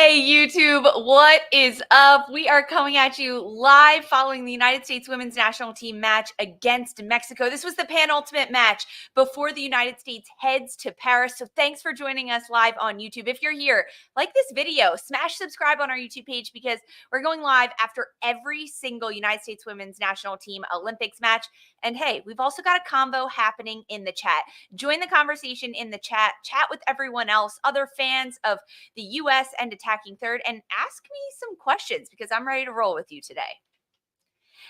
Hey YouTube, what is up? We are coming at you live following the United States women's national team match against Mexico. This was the penultimate match before the United States heads to Paris. So thanks for joining us live on YouTube. If you're here, like this video, smash subscribe on our YouTube page because we're going live after every single United States women's national team Olympics match. And hey, we've also got a combo happening in the chat. Join the conversation in the chat with everyone else, other fans of the U.S. and Attacking Third, and ask me some questions because I'm ready to roll with you today.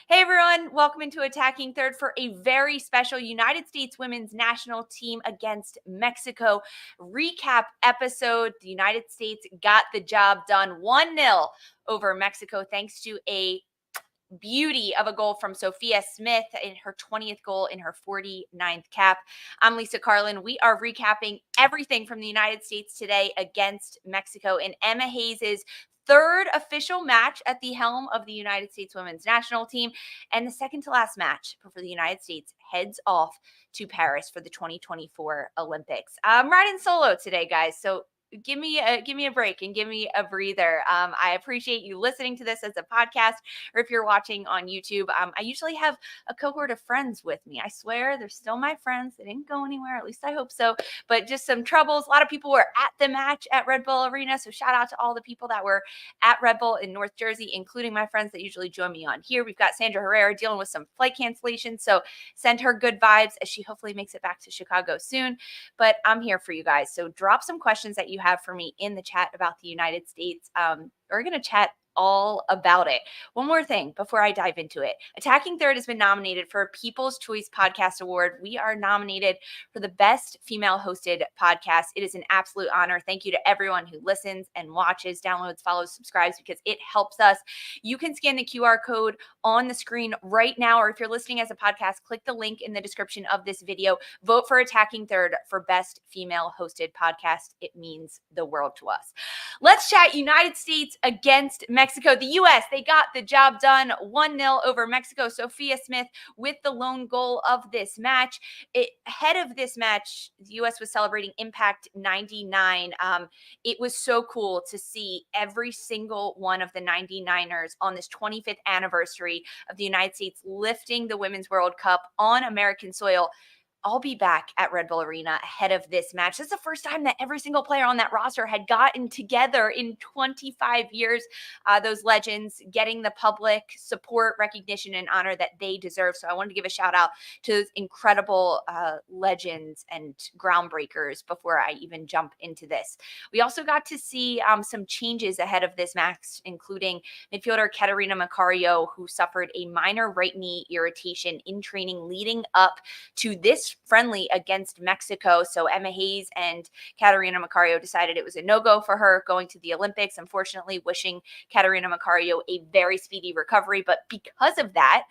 Hey everyone, welcome into Attacking Third for a very special United States women's national team against Mexico recap episode. The United States got the job done 1-0 over Mexico thanks to a beauty of a goal from Sophia Smith in her 20th goal in her 49th cap. I'm Lisa Carlin. We are recapping everything from the United States today against Mexico in Emma Hayes' third official match at the helm of the United States women's national team and the second to last match before the United States heads off to Paris for the 2024 Olympics. I'm riding solo today, guys, so give me a break and give me a breather. I appreciate you listening to this as a podcast, or if you're watching on YouTube. I usually have a cohort of friends with me. I swear they're still my friends. They didn't go anywhere. At least I hope so. But just some troubles. A lot of people were at the match at Red Bull Arena. So shout out to all the people that were at Red Bull in North Jersey, including my friends that usually join me on here. We've got Sandra Herrera dealing with some flight cancellations. So send her good vibes as she hopefully makes it back to Chicago soon. But I'm here for you guys. So drop some questions that you have for me in the chat about the United States. We're going to chat all about it. One more thing before I dive into it. Attacking Third has been nominated for a People's Choice Podcast Award. We are nominated for the best female hosted podcast. It is an absolute honor. Thank you to everyone who listens and watches, downloads, follows, subscribes, because it helps us. You can scan the QR code on the screen right now, or if you're listening as a podcast, click the link in the description of this video. Vote for Attacking Third for best female hosted podcast. It means the world to us. Let's chat United States against Mexico. The U.S., they got the job done 1-0 over Mexico. Sophia Smith with the lone goal of this match. Ahead of this match, the U.S. was celebrating Impact 99. It was so cool to see every single one of the 99ers on this 25th anniversary of the United States lifting the Women's World Cup on American soil. I'll be back at Red Bull Arena ahead of this match. This is the first time that every single player on that roster had gotten together in 25 years. Those legends getting the public support, recognition, and honor that they deserve. So I wanted to give a shout out to those incredible legends and groundbreakers before I even jump into this. We also got to see some changes ahead of this match, including midfielder Catarina Macario, who suffered a minor right knee irritation in training leading up to this friendly against Mexico. So Emma Hayes and Catarina Macario decided it was a no-go for her going to the Olympics. Unfortunately, wishing Catarina Macario a very speedy recovery. But because of that,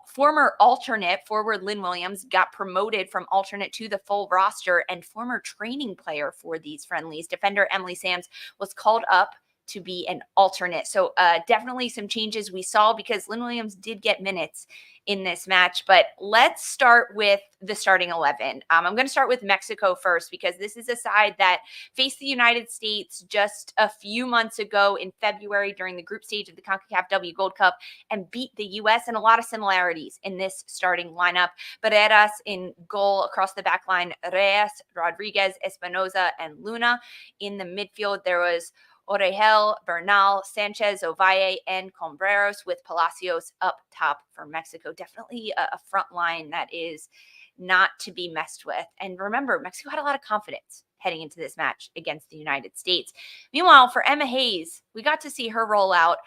former alternate forward Lynn Williams got promoted from alternate to the full roster, and former training player for these friendlies, defender Emily Sams, was called up to be an alternate. So definitely some changes we saw because Lynn Williams did get minutes in this match. But let's start with the starting 11. I'm going to start with Mexico first because this is a side that faced the United States just a few months ago in February during the group stage of the CONCACAF W Gold Cup and beat the U.S. and a lot of similarities in this starting lineup. Barreras in goal across the back line, Reyes, Rodriguez, Espinoza, and Luna. In the midfield, there was Orejel, Bernal, Sanchez, Ovalle, and Combreros, with Palacios up top for Mexico. Definitely a front line that is not to be messed with. And remember, Mexico had a lot of confidence heading into this match against the United States. Meanwhile, for Emma Hayes, we got to see her roll out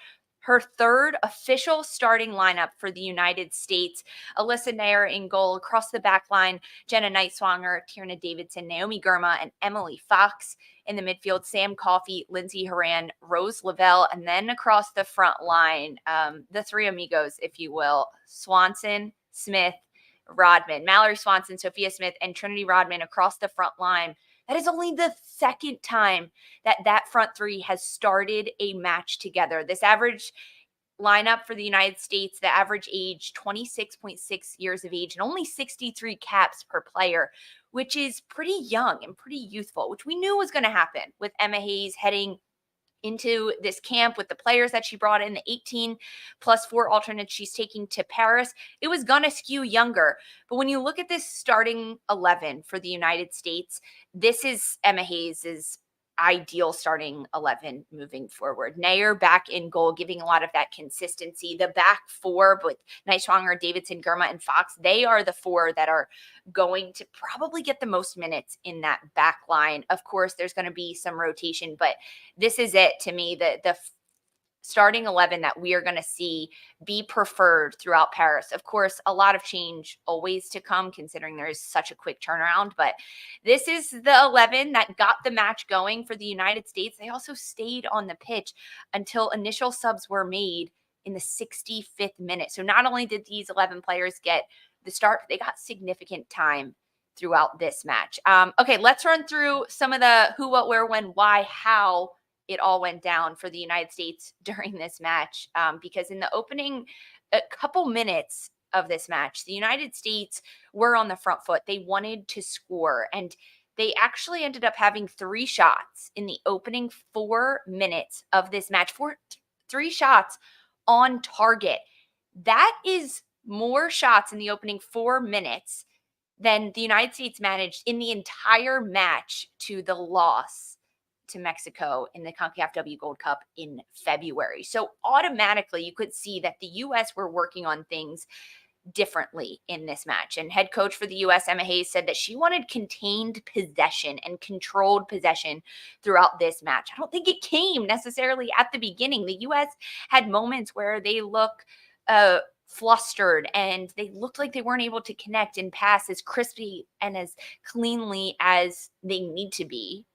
her third official starting lineup for the United States. Alyssa Nair in goal. Across the back line, Jenna Nightswanger, Tierna Davidson, Naomi Girma, and Emily Fox. In the midfield, Sam Coffey, Lindsay Horan, Rose Lavelle, and then across the front line, the three amigos, if you will, Swanson, Smith, Rodman. Mallory Swanson, Sophia Smith, and Trinity Rodman across the front line. That is only the second time that front three has started a match together. This average lineup for the United States, the average age 26.6 years of age and only 63 caps per player, which is pretty young and pretty youthful, which we knew was going to happen with Emma Hayes heading into this camp with the players that she brought in, the 18 plus 4 alternates she's taking to Paris, it was going to skew younger. But when you look at this starting 11 for the United States, this is Emma Hayes' ideal starting 11 moving forward. Nair back in goal, giving a lot of that consistency. The back four with Neiswanger, Davidson, Girma, and Fox, they are the four that are going to probably get the most minutes in that back line. Of course, there's going to be some rotation, but this is it to me, the starting 11 that we are going to see be preferred throughout Paris. Of course, a lot of change always to come considering there is such a quick turnaround, but this is the 11 that got the match going for the United States. They also stayed on the pitch until initial subs were made in the 65th minute. So not only did these 11 players get the start, they got significant time throughout this match. Okay, let's run through some of the who, what, where, when, why, how it all went down for the United States during this match. Because in the opening a couple minutes of this match, the United States were on the front foot. They wanted to score, and they actually ended up having 3 shots in the opening 4 minutes of this match. 3 shots on target. That is more shots in the opening 4 minutes than the United States managed in the entire match to the loss to Mexico in the CONCACAF W Gold Cup in February. So automatically you could see that the U.S. were working on things differently in this match. And head coach for the U.S., Emma Hayes, said that she wanted contained possession and controlled possession throughout this match. I don't think it came necessarily at the beginning. The U.S. had moments where they look flustered and they looked like they weren't able to connect and pass as crispy and as cleanly as they need to be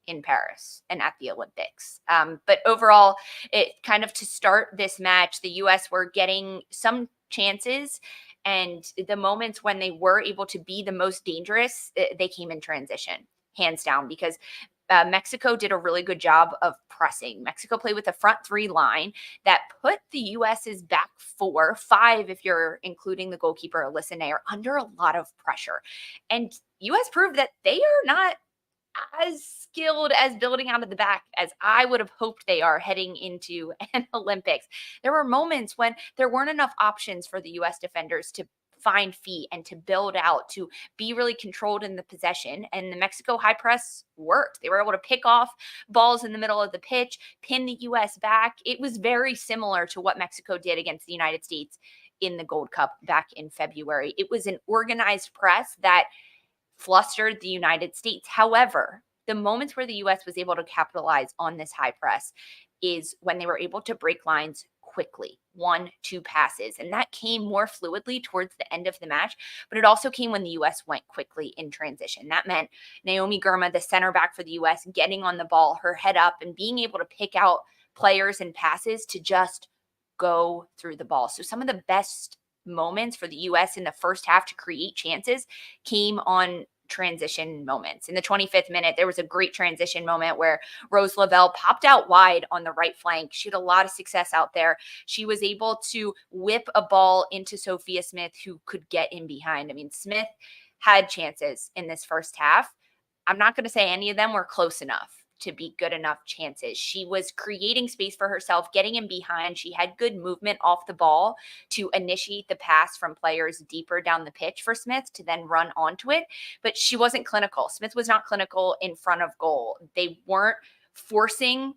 in Paris and at the Olympics. But overall, it kind of to start this match, the U.S. were getting some chances, and the moments when they were able to be the most dangerous, they came in transition, hands down, because Mexico did a really good job of pressing. Mexico played with a front 3 line that put the U.S.'s back 4, 5 if you're including the goalkeeper, Alyssa Nair, under a lot of pressure. And U.S. proved that they are not as skilled as building out of the back as I would have hoped they are heading into an Olympics. There were moments when there weren't enough options for the U.S. defenders to find feet and to build out, to be really controlled in the possession. And the Mexico high press worked. They were able to pick off balls in the middle of the pitch, pin the U.S. back. It was very similar to what Mexico did against the United States in the Gold Cup back in February. It was an organized press that flustered the United States. However, the moments where the U.S. was able to capitalize on this high press is when they were able to break lines quickly, 1-2 passes. And that came more fluidly towards the end of the match, but it also came when the U.S. went quickly in transition. That meant Naomi Girma, the center back for the U.S., getting on the ball, her head up, and being able to pick out players and passes to just go through the ball. So some of the best moments for the U.S. in the first half to create chances came on transition moments. In the 25th minute, there was a great transition moment where Rose Lavelle popped out wide on the right flank. She had a lot of success out there. She was able to whip a ball into Sophia Smith, who could get in behind. I mean, Smith had chances in this first half. I'm not going to say any of them were close enough to be good enough chances. She was creating space for herself, getting in behind. She had good movement off the ball to initiate the pass from players deeper down the pitch for Smith to then run onto it. But she wasn't clinical. Smith was not clinical in front of goal. They weren't forcing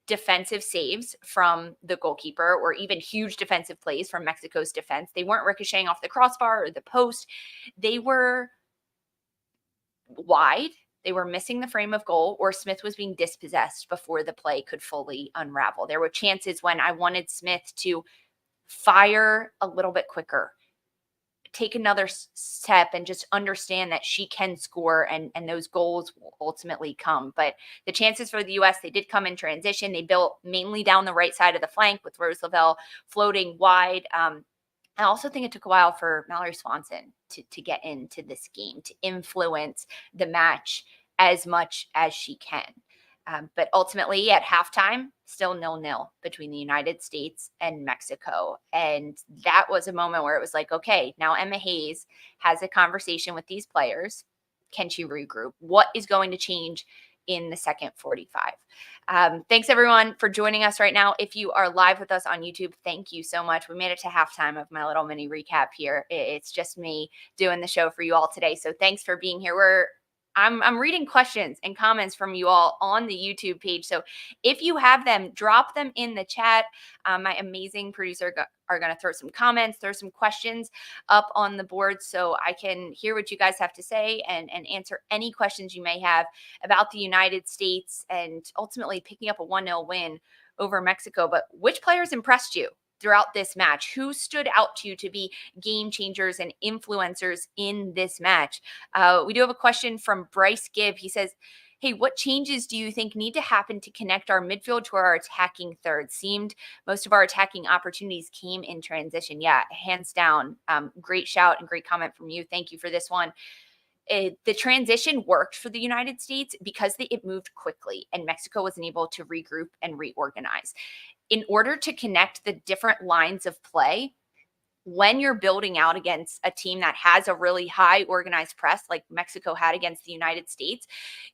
defensive saves from the goalkeeper or even huge defensive plays from Mexico's defense. They weren't ricocheting off the crossbar or the post. They were wide. They were missing the frame of goal, or Smith was being dispossessed before the play could fully unravel. There were chances when I wanted Smith to fire a little bit quicker, take another step, and just understand that she can score and those goals will ultimately come. But the chances for the U.S., they did come in transition. They built mainly down the right side of the flank with Rose Lavelle floating wide. I also think it took a while for Mallory Swanson to get into this game, to influence the match as much as she can. But ultimately at halftime, still 0-0 between the United States and Mexico. And that was a moment where it was like, okay, now Emma Hayes has a conversation with these players. Can she regroup? What is going to change in the second 45. Thanks everyone for joining us right now. If you are live with us on YouTube, thank you so much. We made it to halftime of my little mini recap here. It's just me doing the show for you all today. So thanks for being here. I'm reading questions and comments from you all on the YouTube page. So if you have them, drop them in the chat. My amazing producer are going to throw some comments, throw some questions up on the board so I can hear what you guys have to say and answer any questions you may have about the United States and ultimately picking up a 1-0 win over Mexico. But which players impressed you throughout this match? Who stood out to you to be game changers and influencers in this match? We do have a question from Bryce Gibb. He says, hey, what changes do you think need to happen to connect our midfield to our attacking third? Seemed most of our attacking opportunities came in transition. Yeah, hands down. Great shout and great comment from you. Thank you for this one. The transition worked for the United States because it moved quickly and Mexico wasn't able to regroup and reorganize. In order to connect the different lines of play, when you're building out against a team that has a really high organized press like Mexico had against the United States,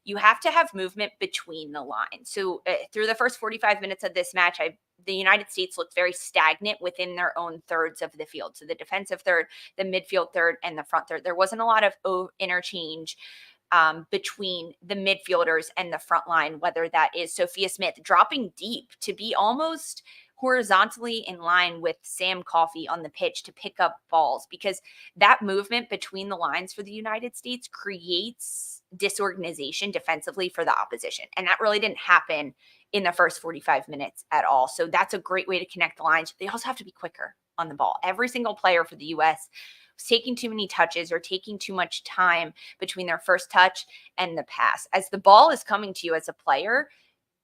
you have to have movement between the lines. So through the first 45 minutes of this match, the United States looked very stagnant within their own thirds of the field. So the defensive third, the midfield third, and the front third. There wasn't a lot of interchange between the midfielders and the front line, whether that is Sophia Smith dropping deep to be almost horizontally in line with Sam Coffey on the pitch to pick up balls, because that movement between the lines for the United States creates disorganization defensively for the opposition. And that really didn't happen in the first 45 minutes at all. So that's a great way to connect the lines. They also have to be quicker on the ball. Every single player for the U.S. was taking too many touches or taking too much time between their first touch and the pass. As the ball is coming to you as a player,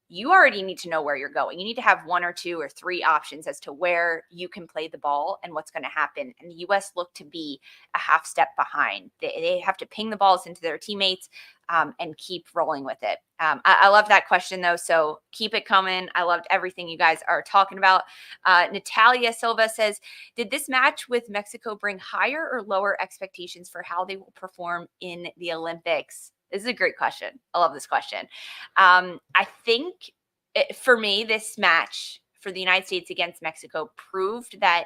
you already need to know where you're going. You need to have 1 or 2 or 3 options as to where you can play the ball and what's going to happen. And the U.S. looked to be a half step behind. They have to ping the balls into their teammates and keep rolling with it. I love that question, though, so keep it coming. I loved everything you guys are talking about. Natalia Silva says, did this match with Mexico bring higher or lower expectations for how they will perform in the Olympics? This is a great question. I love this question. I think for me, this match for the United States against Mexico proved that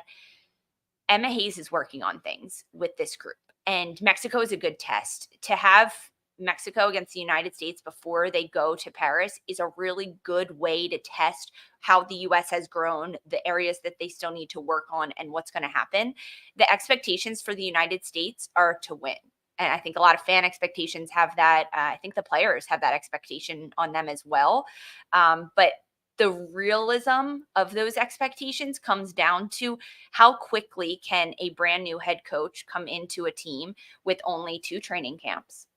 Emma Hayes is working on things with this group. And Mexico is a good test. To have Mexico against the United States before they go to Paris is a really good way to test how the U.S. has grown, the areas that they still need to work on, and what's going to happen. The expectations for the United States are to win. And I think a lot of fan expectations have that. I think the players have that expectation on them as well. But the realism of those expectations comes down to how quickly can a brand new head coach come into a team with only 2 training camps,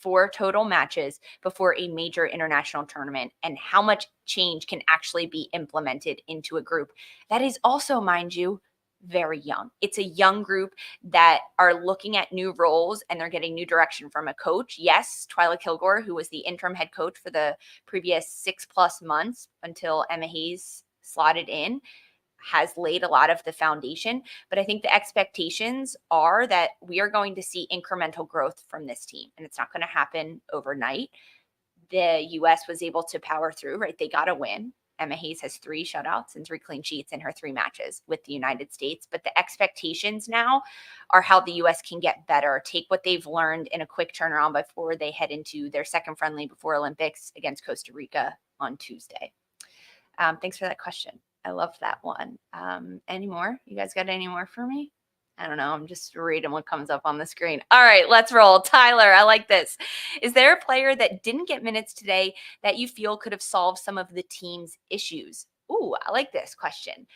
4 total matches before a major international tournament, and how much change can actually be implemented into a group that is also, mind you, very young. It's a young group that are looking at new roles and they're getting new direction from a coach. Yes, Twyla Kilgore, who was the interim head coach for the previous 6+ months until Emma Hayes slotted in, has laid a lot of the foundation. But I think the expectations are that we are going to see incremental growth from this team, and it's not going to happen overnight. The U.S. was able to power through, right? They got a win. Emma Hayes has 3 shutouts and 3 clean sheets in her 3 matches with the United States. But the expectations now are how the U.S. can get better, take what they've learned in a quick turnaround before they head into their second friendly before Olympics against Costa Rica on Tuesday. Thanks for that question. I love that one. Any more? You guys got any more for me? I don't know. I'm just reading what comes up on the screen. All right, let's roll. Tyler, I like this. Is there a player that didn't get minutes today that you feel could have solved some of the team's issues? Ooh, I like this question.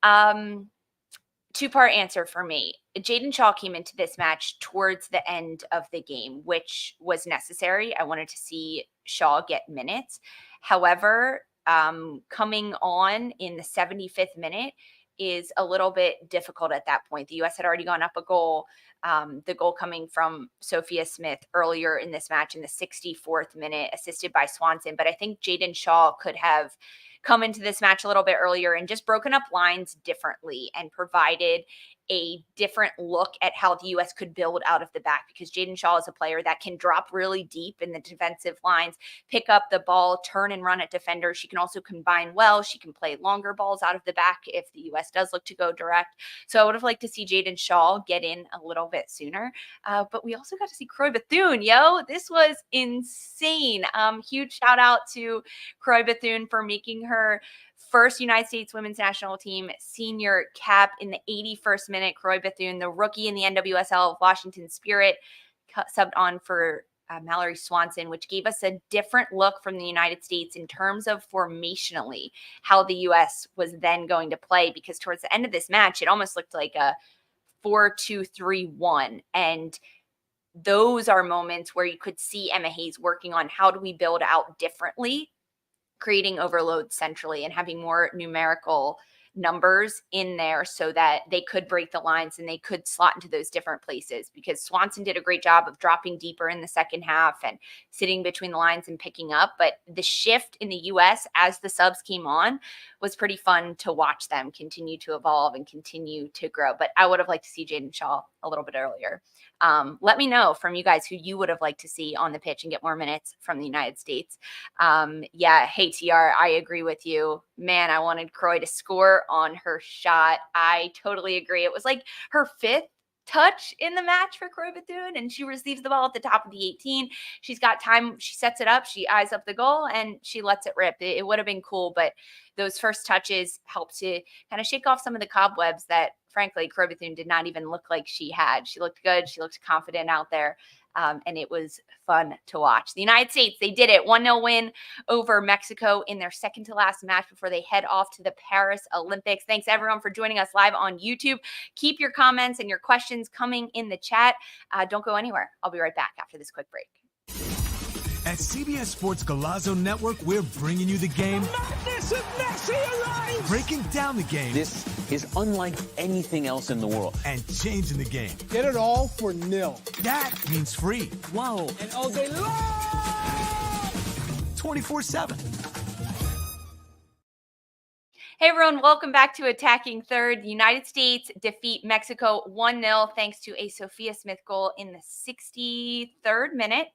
2-part answer for me. Jaden Shaw came into this match towards the end of the game, which was necessary. I wanted to see Shaw get minutes. However, coming on in the 75th minute is a little bit difficult at that point. The U.S. had already gone up a goal. The goal coming from Sophia Smith earlier in this match in the 64th minute, assisted by Swanson. But I think Jaden Shaw could have come into this match a little bit earlier and just broken up lines differently and provided a different look at how the U.S. could build out of the back, because Jaden Shaw is a player that can drop really deep in the defensive lines, pick up the ball, turn and run at defenders. She can also combine well. She can play longer balls out of the back if the U.S. does look to go direct. So I would have liked to see Jaden Shaw get in a little bit sooner. But we also got to see Croy Bethune. This was insane. Huge shout out to Croy Bethune for making her first United States women's national team senior cap in the 81st minute. Croy Bethune, the rookie in the NWSL of Washington Spirit, subbed on for Mallory Swanson, which gave us a different look from the United States in terms of formationally how the U.S. was then going to play, because towards the end of this match, it almost looked like a 4-2-3-1. And those are moments where you could see Emma Hayes working on how do we build out differently, creating overload centrally and having more numerical numbers in there so that they could break the lines and they could slot into those different places, because Swanson did a great job of dropping deeper in the second half and sitting between the lines and picking up. But the shift in the U.S. as the subs came on was pretty fun to watch them continue to evolve and continue to grow. But I would have liked to see Jaden Shaw a little bit earlier. Let me know from you guys who you would have liked to see on the pitch and get more minutes from the United States. Hey, TR, I agree with you. Man, I wanted Croy to score on her shot. I totally agree. It was like her fifth touch in the match for Croy Bethune, and she receives the ball at the top of the 18. She's got time. She sets it up. She eyes up the goal, and she lets it rip. It would have been cool, but those first touches helped to kind of shake off some of the cobwebs that, frankly, Croy Bethune did not even look like she had. She looked good. She looked confident out there. And it was fun to watch. The United States, they did it. 1-0 win over Mexico in their second to last match before they head off to the Paris Olympics. Thanks, everyone, for joining us live on YouTube. Keep your comments and your questions coming in the chat. Don't go anywhere. I'll be right back after this quick break. At CBS Sports Golazo Network, we're bringing you the game. Madness of Messi alive! Breaking down the game. This is unlike anything else in the world. And changing the game. Get it all for nil. That means free. Whoa. And all day long! 24/7. Hey, everyone. Welcome back to Attacking Third. The United States defeat Mexico 1-0 thanks to a Sophia Smith goal in the 63rd minute.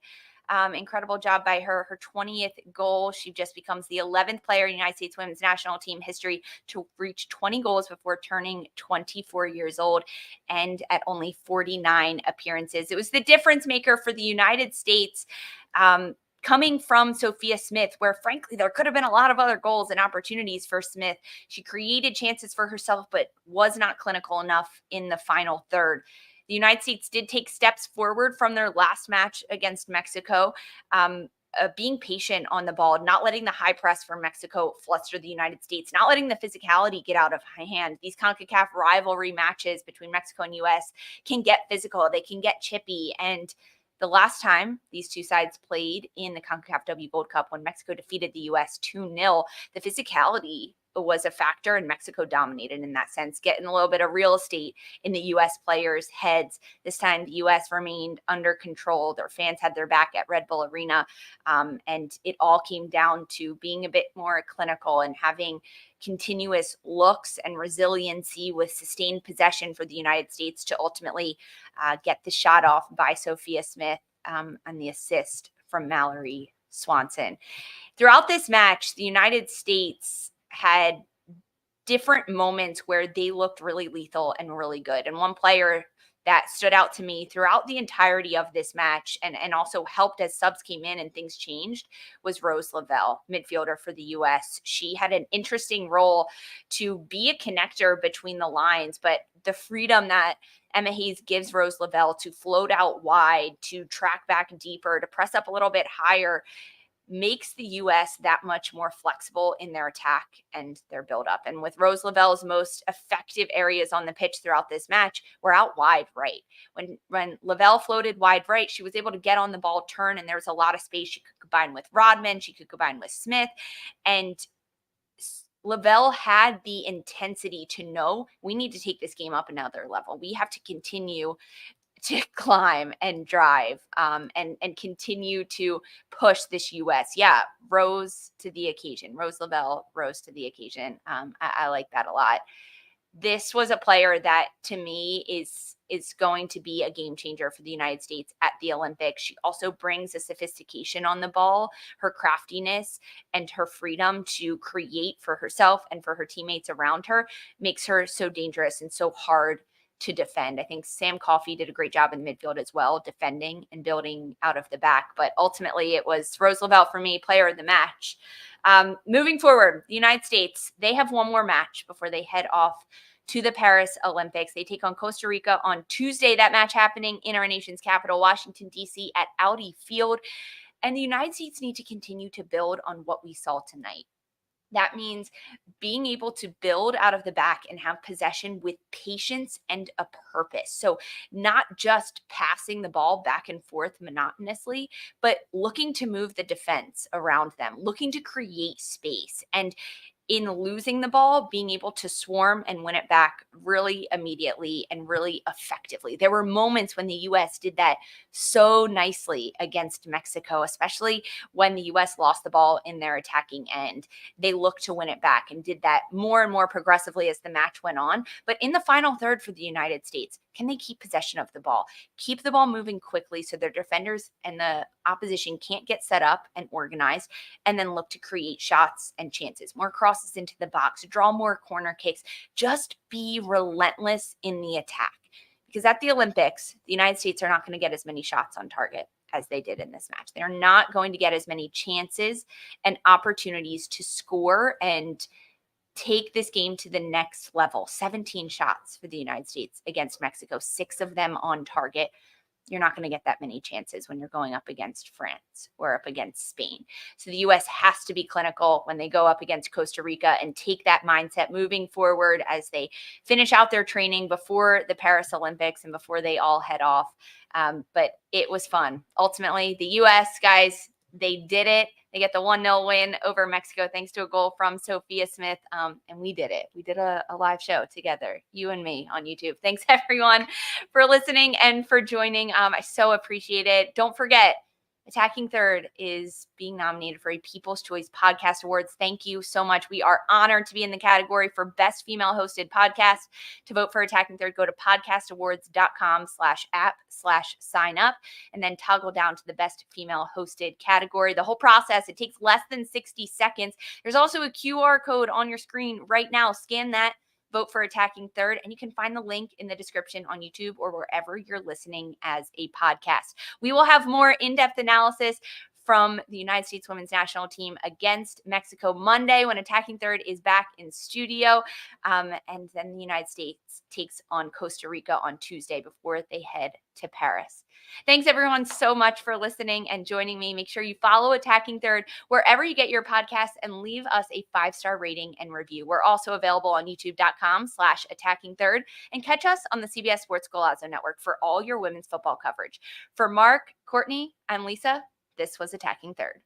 Incredible job by her. Her 20th goal. She just becomes the 11th player in United States women's national team history to reach 20 goals before turning 24 years old, and at only 49 appearances. It was the difference maker for the United States. Coming from Sophia Smith, where frankly there could have been a lot of other goals and opportunities for Smith. She created chances for herself, but was not clinical enough in the final third. The United States did take steps forward from their last match against Mexico, being patient on the ball, not letting the high press from Mexico fluster the United States, not letting the physicality get out of hand. These CONCACAF rivalry matches between Mexico and U.S. can get physical. They can get chippy. And the last time these two sides played in the CONCACAF W Gold Cup, when Mexico defeated the U.S. 2-0, the physicality was a factor, and Mexico dominated in that sense, getting a little bit of real estate in the U.S. players' heads. This time, the U.S. remained under control. Their fans had their back at Red Bull Arena, and it all came down to being a bit more clinical and having continuous looks and resiliency with sustained possession for the United States to ultimately get the shot off by Sophia Smith and the assist from Mallory Swanson. Throughout this match, the United States had different moments where they looked really lethal and really good. And one player that stood out to me throughout the entirety of this match and also helped as subs came in and things changed was Rose Lavelle, midfielder for the U.S. She had an interesting role to be a connector between the lines, but the freedom that Emma Hayes gives Rose Lavelle to float out wide, to track back deeper, to press up a little bit higher, makes the U.S. that much more flexible in their attack and their buildup. And with Rose Lavelle's most effective areas on the pitch throughout this match were out wide right. When Lavelle floated wide right, she was able to get on the ball, turn, and there was a lot of space. She could combine with Rodman. She could combine with Smith. And Lavelle had the intensity to know we need to take this game up another level. We have to continue to climb and drive and continue to push this U.S. Yeah, rose to the occasion. Rose Lavelle rose to the occasion. I like that a lot. this was a player that to me is going to be a game changer for the United States at the Olympics. She also brings a sophistication on the ball, her craftiness and her freedom to create for herself and for her teammates around her makes her so dangerous and so hard to defend. I think Sam Coffey did a great job in the midfield as well, defending and building out of the back. But ultimately, it was Rose Lavelle for me, player of the match. Moving forward, the United States, they have one more match before they head off to the Paris Olympics. They take on Costa Rica on Tuesday. That match happening in our nation's capital, Washington, D.C. at Audi Field. And the United States need to continue to build on what we saw tonight. That means being able to build out of the back and have possession with patience and a purpose. So not just passing the ball back and forth monotonously, but looking to move the defense around them, looking to create space. And in losing the ball, being able to swarm and win it back really immediately and really effectively. There were moments when the U.S. did that so nicely against Mexico, especially when the U.S. lost the ball in their attacking end. They looked to win it back and did that more and more progressively as the match went on. But in the final third for the United States, can they keep possession of the ball, keep the ball moving quickly so their defenders and the opposition can't get set up and organized, and then look to create shots and chances, more crosses into the box, draw more corner kicks, just be relentless in the attack. Because at the Olympics, the United States are not going to get as many shots on target as they did in this match. They're not going to get as many chances and opportunities to score and take this game to the next level. 17 shots for the United States against Mexico, 6 of them on target. You're not going to get that many chances when you're going up against France or up against Spain. So the U.S. has to be clinical when they go up against Costa Rica and take that mindset moving forward as they finish out their training before the Paris Olympics and before they all head off. But it was fun. Ultimately, the U.S. guys, they did it. They get the 1-0 win over Mexico thanks to a goal from Sophia Smith. And we did it. We did a live show together, you and me on YouTube. Thanks, everyone, for listening and for joining. I so appreciate it. Don't forget, Attacking Third is being nominated for a People's Choice Podcast Awards. Thank you so much. We are honored to be in the category for Best Female Hosted Podcast. To vote for Attacking Third, go to podcastawards.com/app/sign up and then toggle down to the Best Female Hosted category. The whole process, it takes less than 60 seconds. There's also a QR code on your screen right now. Scan that. Vote for Attacking Third, and you can find the link in the description on YouTube or wherever you're listening as a podcast. We will have more in-depth analysis from the United States women's national team against Mexico Monday when Attacking Third is back in studio. And then the United States takes on Costa Rica on Tuesday before they head to Paris. Thanks, everyone, so much for listening and joining me. Make sure you follow Attacking Third wherever you get your podcasts and leave us a 5-star rating and review. We're also available on youtube.com/Attacking Third, and catch us on the CBS Sports Golazo Network for all your women's football coverage. For Mark, Courtney, I'm Lisa. This was Attacking Third.